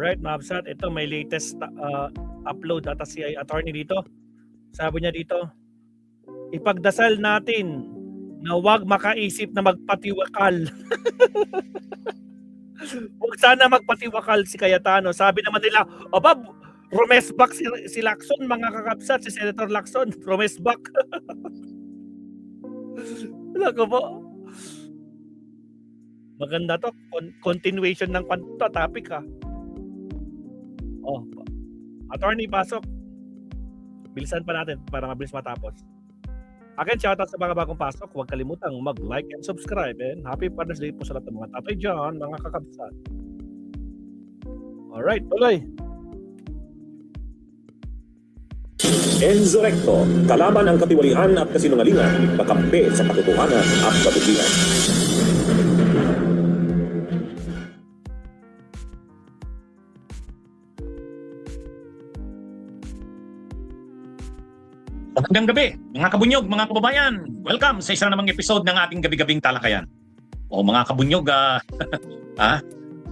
Alright, Mabsat, ito may latest upload ata si attorney dito. Sabi niya dito, ipagdasal natin na huwag makaisip na magpatiwakal. Huwag sana magpatiwakal si Cayetano. Sabi naman nila, aba, rumesbak si Lacson, mga kakabsat, si Senator Lacson, rumesbak. Wala ko po. Maganda to, continuation ng topic ha. Oh, attorney, pasok. Bilisan pa natin para mabilis matapos. Again, shoutout sa mga bagong pasok. Huwag kalimutang mag-like and subscribe. And happy Father's Day po sa lahat ng mga tatay dyan, mga kakabsat. Alright, tuloy. Enzo Recto, kalaban ang katiwalian at kasinungalingan, kakampi sa katotohanan at kabutihan. Magandang gabi, mga kabunyog, mga kababayan. Welcome sa isa namang episode ng ating gabi-gabing talakayan. O mga kabunyog,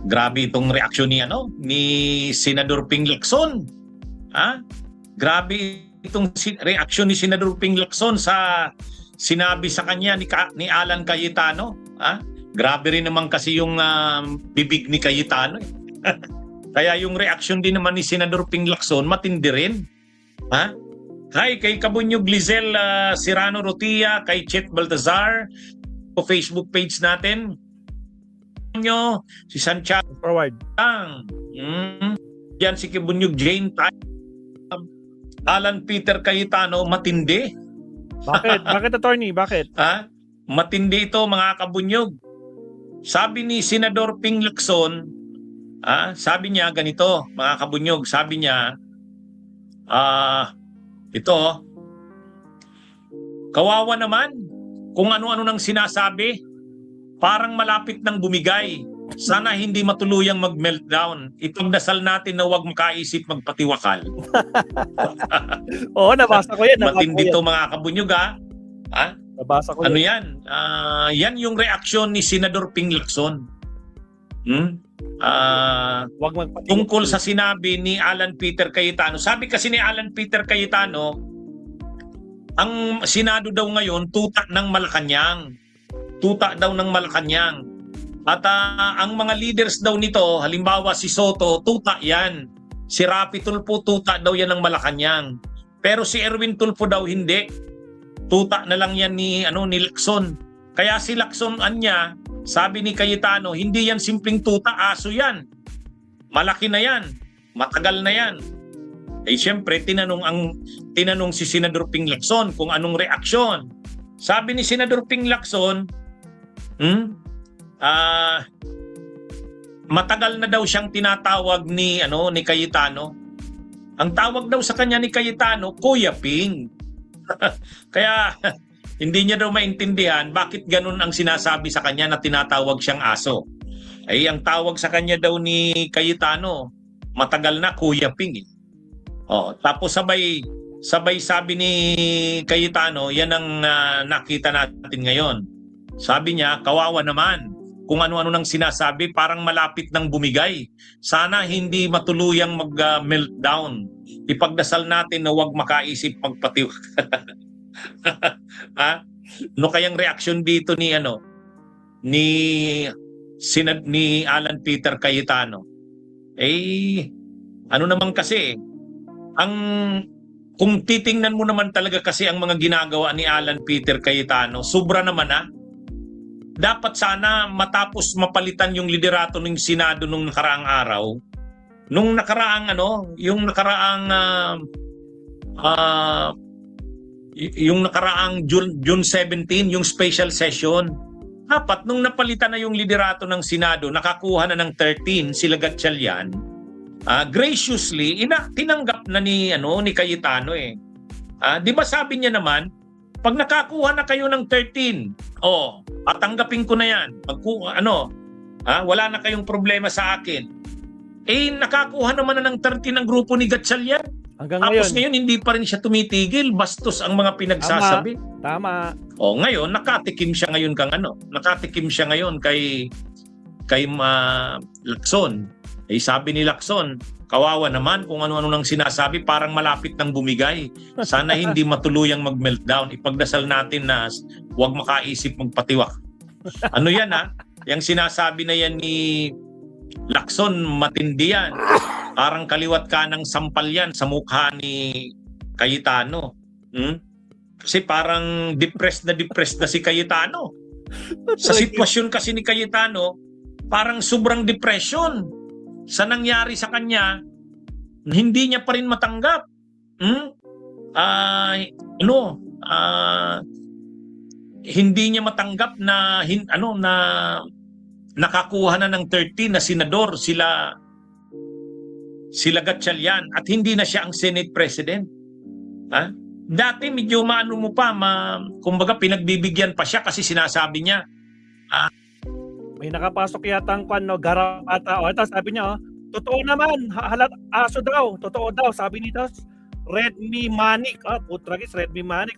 grabe itong reaksyon ni Senador Ping Lacson. Grabe itong reaksyon ni Senador Ping Lacson sa sinabi sa kanya ni Alan Cayetano. Grabe rin naman kasi yung bibig ni Cayetano. Kaya yung reaksyon din naman ni Senador Ping Lacson matindi rin. Hi kay Kabunyog Lizel Serrano Rotia, kay Chet Baltazar, o Facebook page natin. Si Santiago Forward. Yan si Kabunyog Jane, Alan Peter Cayetano, matindi. Bakit? Bakit, attorney? Bakit? Matindi ito, mga kabunyog. Sabi ni Senador Ping Lacson, sabi niya ganito, mga kabunyog, sabi niya, ito, kawawa naman kung ano-ano nang sinasabi, parang malapit nang bumigay. Sana hindi matuluyang mag-meltdown. Ipagdasal natin na huwag makaisip magpatiwakal. Oo, nabasa ko yan. Matindi ito, mga kabunyog, Nabasa ko ano yan? Yan yung reaksyon ni Senador Ping Lacson. Tungkol sa sinabi ni Alan Peter Cayetano. Sabi kasi ni Alan Peter Cayetano, ang Senado daw ngayon tuta ng Malacanang. Tuta daw ng Malacanang. At ang mga leaders daw nito, halimbawa si Soto, tuta yan. Si Rapi Tulfo, tuta daw yan ng Malacanang. Pero si Erwin Tulfo daw hindi. Tuta na lang yan ni Lacson. Kaya si Lacson anya, sabi ni Cayetano, hindi yan simpleng tuta, aso yan. Malaki na yan. Matagal na yan. Siyempre, tinanong si Senador Ping Lacson kung anong reaksyon. Sabi ni Senador Ping Lacson, matagal na daw siyang tinatawag ni Cayetano. Ang tawag daw sa kanya ni Cayetano, Kuya Ping. Kaya hindi niya daw maintindihan bakit ganun ang sinasabi sa kanya na tinatawag siyang aso. Ang tawag sa kanya daw ni Cayetano, matagal na, Kuya Ping. Tapos sabay sabi ni Cayetano, yan ang nakita natin ngayon. Sabi niya, kawawa naman kung ano-ano nang sinasabi, parang malapit nang bumigay. Sana hindi matuluyang mag-meltdown. Ipagdasal natin na huwag makaisip magpatiwakal. No kayang reaksyon dito ni Alan Peter Cayetano? Ano naman kasi, kung titingnan mo naman talaga kasi ang mga ginagawa ni Alan Peter Cayetano, sobra naman Dapat sana matapos mapalitan yung liderato ng Senado nung nakaraang araw, nung nakaraang June 17, yung special session. Dapat nung napalitan na yung liderato ng Senado, nakakuha na ng 13 sila Gatchalian, graciously tinanggap na ni Cayetano Di ba sabi niya naman, pag nakakuha na kayo ng 13, patanggapin ko na yan. Wala na kayong problema sa akin. Nakakuha naman na ng 13 ng grupo ni Gatchalian. Tapos ngayon hindi pa rin siya tumitigil, bastos ang mga pinagsasabi. Tama. Ngayon nakatikim siya ngayon kay Lacson. Eh sabi ni Lacson, kawawa naman kung ano-ano nang sinasabi, parang malapit ng bumigay. Sana hindi matuluyang mag-meltdown. Ipagdasal natin na huwag makaisip magpatiwak. Ano yan Yung sinasabi na yan ni Lacson, matindi yan. Parang kaliwat kanang sampal yan sa mukha ni Cayetano. Kasi parang depressed na si Cayetano. Sa sitwasyon kasi ni Cayetano, parang sobrang depression sa nangyari sa kanya, hindi niya pa rin matanggap. Hindi niya matanggap na na nakakuha na ng 13 na senador sila Gatchalian at hindi na siya ang Senate President. Dati medyo kumbaga pinagbibigyan pa siya kasi sinasabi niya May nakapasok yata ang garapata. Ito sabi niya, totoo naman, aso daw, totoo daw, sabi nito, Redmi Manik. Putragis, Redmi Manik.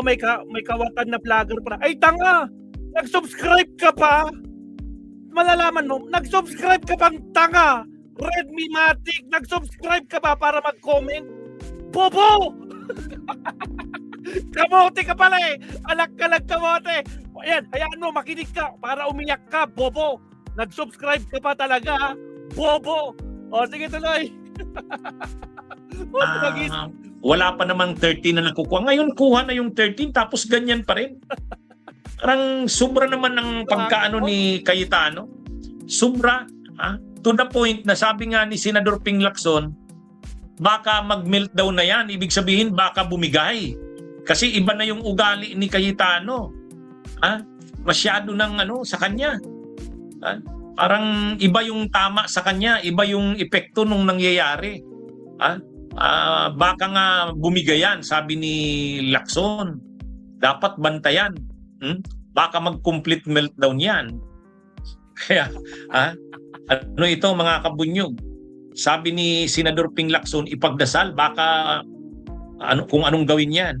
May kawatan na vlogger pa. Ay, tanga! Nag-subscribe ka pa? Malalaman mo, nag-subscribe ka pang tanga! Redmi Matic, nag-subscribe ka ba para mag-comment? Bobo! Kamote ka pala Alak-kalag kamote. Ayan, hayaan mo, makinig ka para umiyak ka, bobo. Nag-subscribe ka pa talaga, bobo. Sige tuloy. Wala pa namang 13 na nakukuha. Ngayon, kuha na yung 13 tapos ganyan pa rin. Parang sobra naman ng pagkaano ni Cayetano. Sobra. To the point na sabi nga ni Senador Ping Lacson, baka mag-meltdown na yan. Ibig sabihin, baka bumigay. Kasi iba na yung ugali ni Cayetano. Masyado ng sa kanya. Parang iba yung tama sa kanya, iba yung epekto nung nangyayari. Baka nga bumigayan, sabi ni Lacson. Dapat bantayan. Baka mag-complete meltdown yan. Kaya, ito mga kabunyog? Sabi ni Senador Ping Lacson, ipagdasal, baka kung anong gawin yan.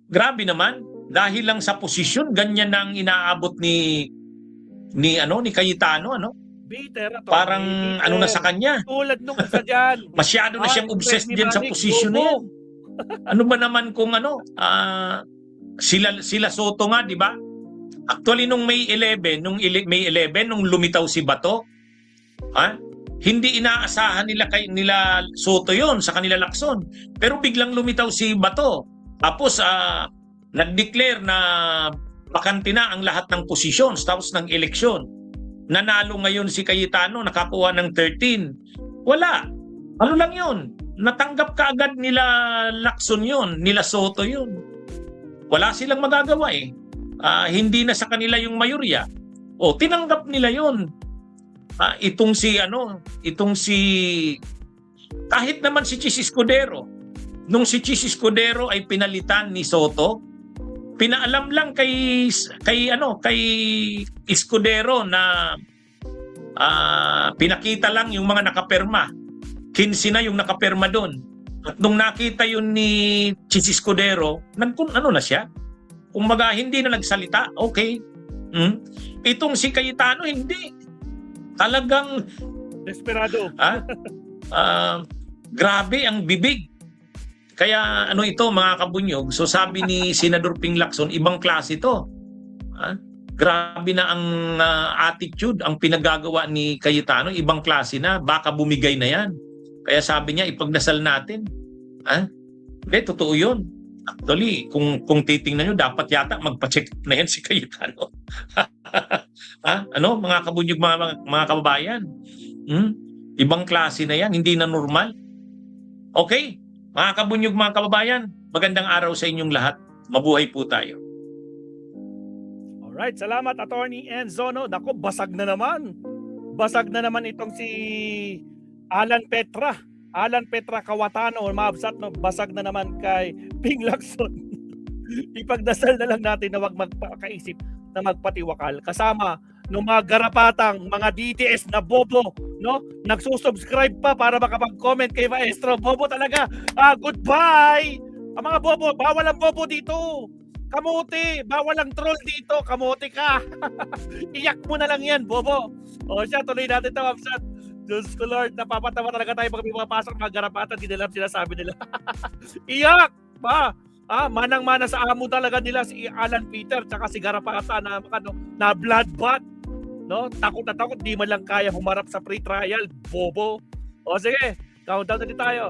Grabe naman. Dahil lang sa posisyon, ganyan nang inaabot ni Cayetano, Bitter, parang bitter. na sa kanya. Tulad nung isa dyan. Masyado na siyang obsessed diyan sa posisyon na yan. Ano ba naman kung sila Soto nga, di ba? Actually nung May 11, nung lumitaw si Bato, hindi inaasahan nila Soto yon sa kanila Lacson. Pero biglang lumitaw si Bato. Tapos nag-declare na bakante na ang lahat ng positions tapos ng eleksyon. Nanalo ngayon si Cayetano, nakakuha ng 13. Wala. Ano lang yun? Natanggap kaagad nila Lacson yun, nila Soto yun. Wala silang magagawa hindi na sa kanila yung mayorya. Tinanggap nila yun. Itong si kahit naman si Chis Escudero. Nung si Chis Escudero ay pinalitan ni Soto, pinaalam lang kay Escudero na pinakita lang yung mga nakapirma. 15 na yung nakapirma doon. At nung nakita yun ni Chis Escudero, na siya? Kumbaga hindi na nagsalita, okay. Itong si Cayetano, hindi. Talagang desperado. Grabe ang bibig. Kaya ito mga kabunyog, so sabi ni Senador Ping Lacson, ibang klase to. Grabe na ang attitude, ang pinagagawa ni Cayetano, ibang klase na, baka bumigay na yan. Kaya sabi niya, ipagdasal natin. Hindi, totoo yun. Actually, kung titingnan nyo, dapat yata magpa-check na yan si Cayetano. Mga kabunyog, mga kababayan? Ibang klase na yan, hindi na normal. Okay? Mga kabunyog, mga kababayan, magandang araw sa inyong lahat. Mabuhay po tayo. Alright, salamat Attorney Enzo. Naku, basag na naman. Basag na naman itong si Alan Petra. Alan Petra Cayetano, maabsat, basag na naman kay Ping Lacson. Ipagdasal na lang natin na wag magpakaisip na magpatiwakal. Kasama ng mga garapatang, mga DTS na bobo, nagsusubscribe pa para makapag-comment kay Maestro. Bobo talaga. Goodbye! Ang mga bobo, bawal ang bobo dito. Kamote, bawal ang troll dito. Kamote ka. Iyak mo na lang yan, bobo. O siya, tuloy natin ito, Ma'am. Diyos ko Lord, napapatawa talaga tayo pag may mapasok mga garapatan, di nila sinasabi nila. Iyak! Ba? Manang-mana sa amo talaga nila si Alan Peter tsaka si Garapata na bloodbath. No? Takot na takot, di man lang kaya humarap sa pre-trial. Bobo. O sige, countdown na din tayo.